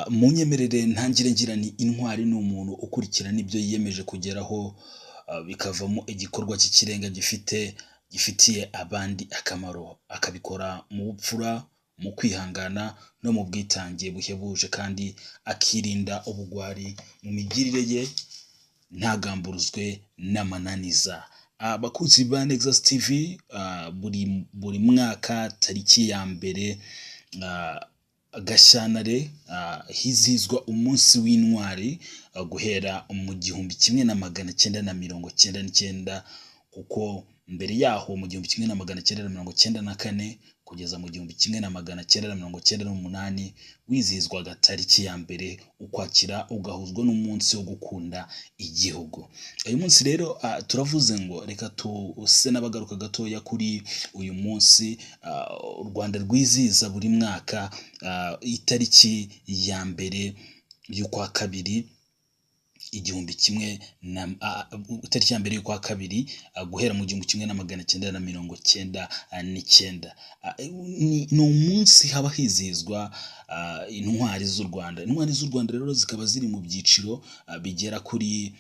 Munyemerere ntangire ngira ni intwari ni umuntu ukurikirana ibyo yiyemeje kugeraho bikavamo igikorwa cy'ikirenga gifitiye abandi akamaro, akabikora mu bupfura, mu kwihangana no mu bwitange buhebuje, kandi akirinda ubugwari mu migirire ye, ntagamburuzwe n'amananiza. Abakunzi ba Nexus TV, buri mwaka tariki ya mbere Gashyantare hizihizwa umunsi w'intwari guhera mu 1999, kuko mbere yaho mu 1994 kugeza mu 1998 wizihizwaga tariki ya mbere Ukwakira, ugahuzwa n'umunsi wo gukunda igihugu. Uyu munsi rero turavuze ngo reka tuse n'abagaruka gatoya kuri uyu munsi u Rwanda rwizihiza buri mwaka itariki ya mbere y'ukwa kabiri itariki ya mbere y'ukwa kabiri guhera mu 1999. Ni umunsi haba hizihizwa intwari z'u Rwanda. Intwari z'u Rwanda rero zikaba ziri mu byiciro bigera kuri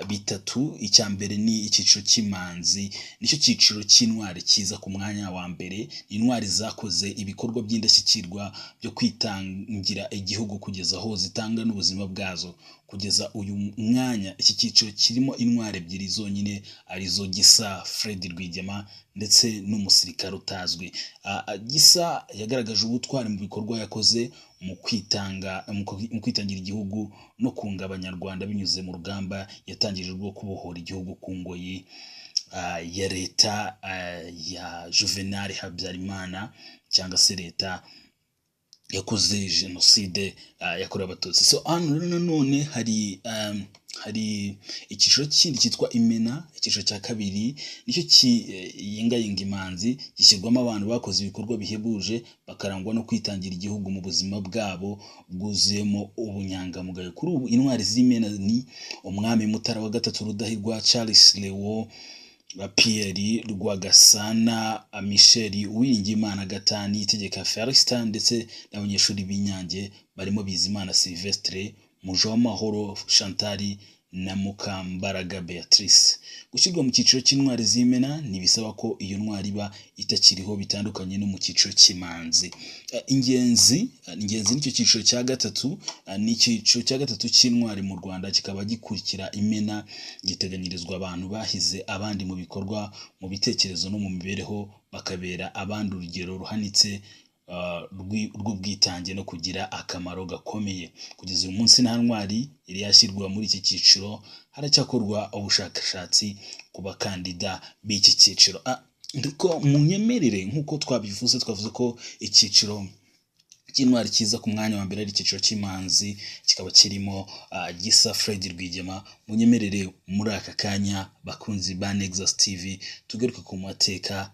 bitatu. Icya mbere ni icyiciro cy'imanzi, nicyo cyiciro cy'intwari kiza ku mwanya wa mbere. Intwari zakoze ibikorwa by'indashyikirwa byo kwitangira igihugu kugeza aho zitanga n'ubuzima bwazo. Kugeza uyu mwanya iki cyiciro kirimo intwari ebyiri zonyine, arizo Gisa Fred Rwigema ndetse n'umusirikare utazwi. Gisa yagaragaje ubutwari mu bikorwa yakoze mu kwitangira igihugu no kunga abanyarwanda binyuze mu rugamba yatangije rwo kubohora igihugu ku ngoyi ya leta ya Juvenal Habyarimana, cyangwa se leta yakoze jenoside yakorewe Abatutsi. So hano rero nanone hari icyiciro kindi cyitwa Imena. Icyiciro cya kabiri nicyo kiyingayinga imanzi, gishyirwamo abantu bakoze ibikorwa bihebuje bakarangwa no kwitangira igihugu mu buzima bwabo bwuzuyemo ubunyangamugayo. Kuri ubu intwari z'Imena ni umwami Mutara wa gatatu Rudahigwa, Charles Lewo, Pierre Rwagasana, Michel Uwiringiyimana Gatani, Itegeka Felicien ndetse n'abanyeshuri b'Inyange barimo Bizimana Sylvestre, Mujawamahoro Chantal na Mukambaraga Beatrice. Gushyirwa mu cyiciro cy'intwari z'Imena ntibisaba ko iyo ntwari iba itakiriho, bitandukanye no mu cyiciro cy'imanzi. Ingenzi nicyo cyiciro cya gatatu, ni icyiciro cya gatatu cy'intwari mu Rwanda, kikaba gikurikira Imena. Giteganyirizwa abantu bahize abandi mu bikorwa, mu bitekerezo no mu mibereho, bakabera abandi urugero ruhanitse rw'ubwitange no kugira akamaro gakomeye. Kugeza uyu munsi nta ntwari yari yashyirwa muri iki cyiciro, haracyakorwa ubushakashatsi ku bakandida b'iki cyiciro. Ariko munyemerere, nk'uko twavuze ko icyiciro cy'intwari kiza ku mwanya wa mbere ari icyiciro cy'imanzi, kikaba kirimo Gisa Fred Rwigema. Munyemerere muri aka kanya, bakunzi ba Nexus TV, tugaruke ku mateka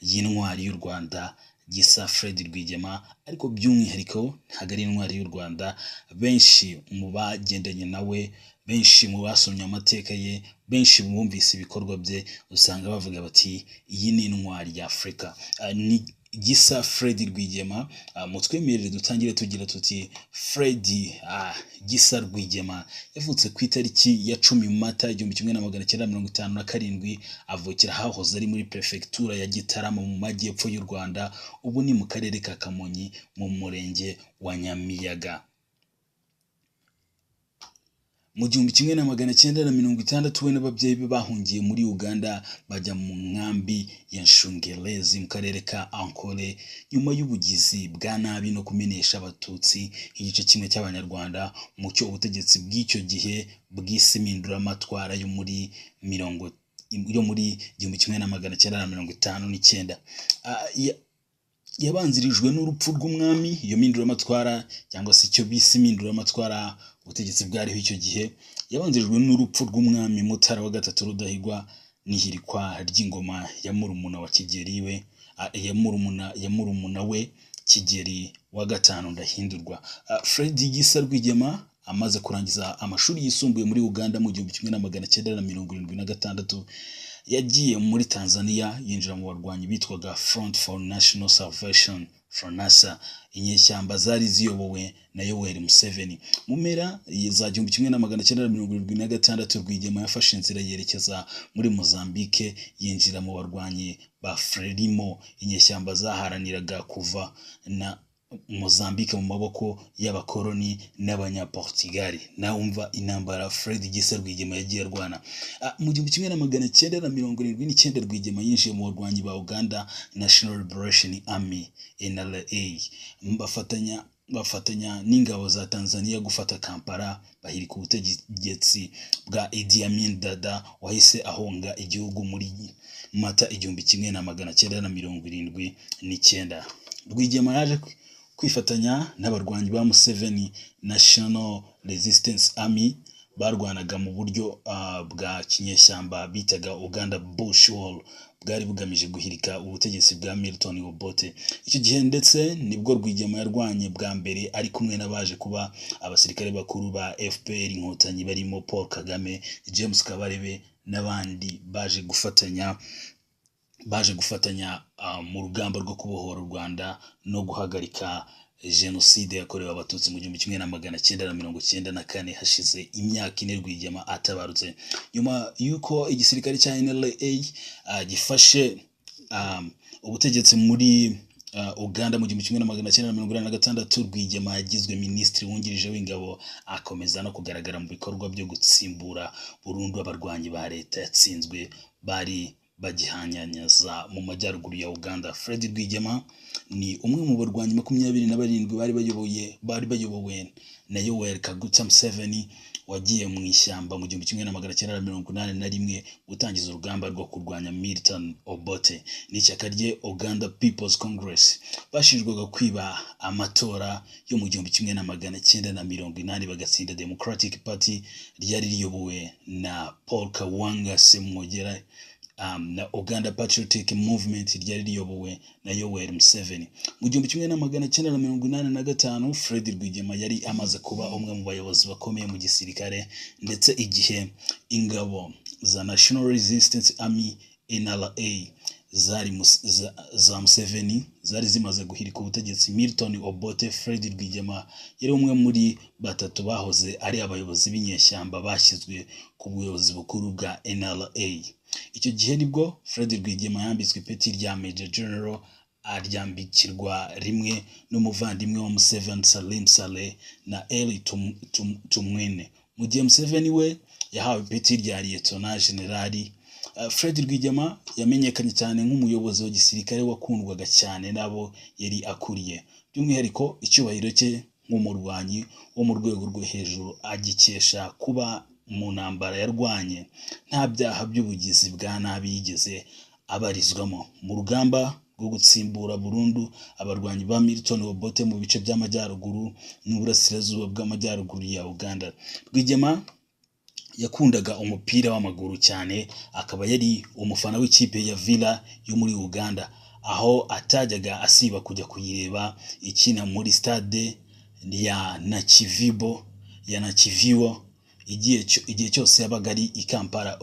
y'intwari y'u Rwanda Gisa Fred Rwigema, ariko by'umwihariko ntabwo ari intwari y'u Rwanda. Benshi mu bagendanye nawe, benshi mu basomye amateka ye, benshi mu bumvise ibikorwa bye, usanga bavuga bati iyi ni intwari ya Afurika. Ni Gisa Fred Rwigema. Mutwemerere dutangire tugira tuti Fred Gisa Rwigema yavutse ku itariki ya 10 Mata 1957, avukira hahoze ari muri prefectura ya Gitarama mu majyepfo y'u Rwanda, ubu ni mu karere ka Kamonyi mu murenge wa Nyamiyaga. Mu 1960 we n'ababyeyi be bahungiye muri Uganda, bajya mu nkambi ya Nshungerezi mu karere ka Ankole, nyuma y'ubugizi bwa nabi no kumenesha Abatutsi igice kimwe cy'Abanyarwanda mu cyo ubutegetsi bw'icyo gihe bw'isi impinduramatwara yo muri 1959. Yabanzirijwe n'urupfu rw'umwami. Iyo mpinduramatwara cyangwa se icyo bise impinduramatwara ubutegetsi bwariho icyo gihe, yabanzirijwe n'urupfu rw'umwami Mutara wa gatatu Rudahigwa n'ihirikwa ry'ingoma ya murumuna wa Kigeli we ya murumuna we Kigeli wa gatanu Ndahindurwa. Fred Gisa Rwigema amaze kurangiza amashuri yisumbuye muri Uganda mu 1976, yagiye muri Tanzania yinjira mu barwanyi bitwaga Front for National Salvation Fronasa. Inyeshyamba zari ziyobowe na Yoweri Museveni. Mu mpera za 1976 Rwigema yafashe inzira yerekeza muri Mozambique, yinjira mu barwanyi ba Frelimo. Inyeshyamba zaharaniraga kuva na Mozambique mu maboko y'abakoloni n'abanyaportugali. Naumva intambara Fred Gisa Rwigema yagiye arwana. Mu 1979 Rwigema yinjiye mu barwanyi ba Uganda National Liberation Army NLA, bafatanya n'ingabo za Tanzania gufata Kampala, bahirika ubutegetsi bwa Idi Amin Dada wahise ahunga igihugu muri Mata 1979. Rwigema yaje kwifatanya n'abarwanyi ba Museveni National Resistance Army barwanaga mu buryo bwa kinyeshyamba bitaga Uganda Bush War, bwari bugamije guhirika ubutegetsi bwa Milton Obote. Icyo gihe ndetse nibwo Rwigema yarwanye bwa mbere ari kumwe n'abaje kuba abasirikare bakuru ba FPR Inkotanyi barimo Paul Kagame, James Kabarebe n'abandi baje gufatanya mu rugamba rwo kubohora u Rwanda no guhagarika Jenoside yakorewe abatutsi mu 1994, hashize imyaka 4 Rwigema atabarutse. Nyuma yuko igisirikare cya NLA gifashe ubutegetsi muri Uganda mu 1986, Rwigema yagizwe minisitiri wungirije w'ingabo, akomeza no kugaragara mu bikorwa byo gutsimbura burundu abarwanyi ba leta yatsinzwe bari bagihanyanyaza mu majyaruguru ya Uganda. Fred Rwigema ni umwe mu barwanyi 27 bari bayobowe na Yoweri Kaguta Museveni, wagiye mu ishyamba mu 1981 gutangiza urugamba rwo kurwanya Milton Obote n'ishyaka rye Uganda People's Congress. Bashinjwaga kwiba amatora yo mu 1980 bagatsinda Democratic Party ryari riyobowe na Paul Kawanga Semwogera, na Uganda Patriotic Movement ryari riyobowe na Yoweri Museveni. Mu 1985 Fred Rwigema yari amaze kuba umwe mu bayobozi bakomeye mu gisirikare, ndetse igihe ingabo za National Resistance Army NRA za Museveni zari zimaze guhirika ubutegetsi Milton Obote, Fred Rwigema yari umwe muri batatu bahoze ari abayobozi b'inyeshyamba bashyizwe ku buyobozi bukuru bwa NRA. Icyo gihe nibwo Fred Rwigema yambitswe ipeti rya Major General, aryambikirwa rimwe n'umuvandimwe wa Museveni Salim Saleh na Eli Tumwine. Mu gihe Museveni we yahawe ipeti rya Lieutenant General. Fred Rwigema yamenyekanye cyane nk'umuyobozi wa gisirikare wakundwaga cyane nabo yari akuriye, by'umwihariko icyubahiro cye nk'umurwanyi wo mu rwego rwo hejuru agikesha kuba mu ntambara yarwanye nta byaha by'ubugizi bwa nabi yigeze abarizwamo. Mu rugamba rwo gutsimbura burundu abarwanyi ba Milton Obote mu bice by'amajyaruguru n'uburasirazuba bw'amajyaruguru ya Uganda, Rwigema yakundaga umupira w'amaguru cyane, akaba yari umufana w'ikipe ya Villa yo muri Uganda, aho atajyaga asiba kujya kuyireba ikina muri stade ya Nakivibo igihe cyose yabaga ari i Kampala.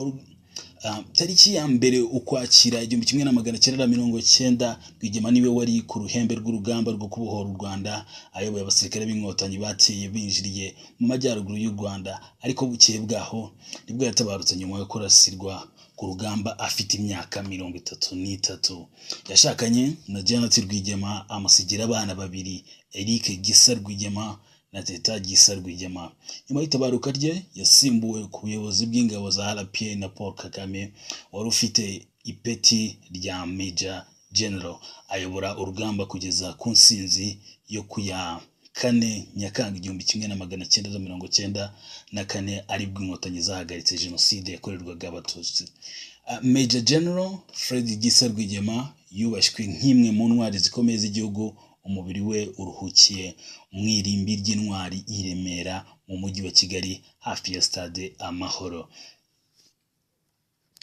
Tariki ya mbere Ukwakira 1990 Rwigema niwe wari ku ruhembe rw'urugamba rwo kubohora u Rwanda, ayoboye abasirikare b'inkotanyi bateye binjiriye mu majyaruguru y'u Rwanda, ariko bukeye bwaho nibwo yatabarutse nyuma yo kurasirwa ku rugamba afite imyaka 33. Yashakanye na Janet Rwigema, amusigira abana babiri, Eric Gisa Rwigema na Teta Gisa Rwigema. Nyuma y'itabaruka rye yasimbuwe ku buyobozi bw'ingabo za RPA na Paul Kagame wari ufite ipeti rya Major General, ayobora urugamba kugeza ku nsinzi yo kuya 4 Nyakanga 1994 aribwo inkotanyi zahagaritse Jenoside yakorerwaga abatutsi. Major General Fred Gisa Rwigema yubashywe nk'imwe mu ntwari zikomeye z'igihugu. Umubiri we uruhukiye mu irimbi ry'intwari i Remera mu mujyi wa Kigali hafi ya stade Amahoro.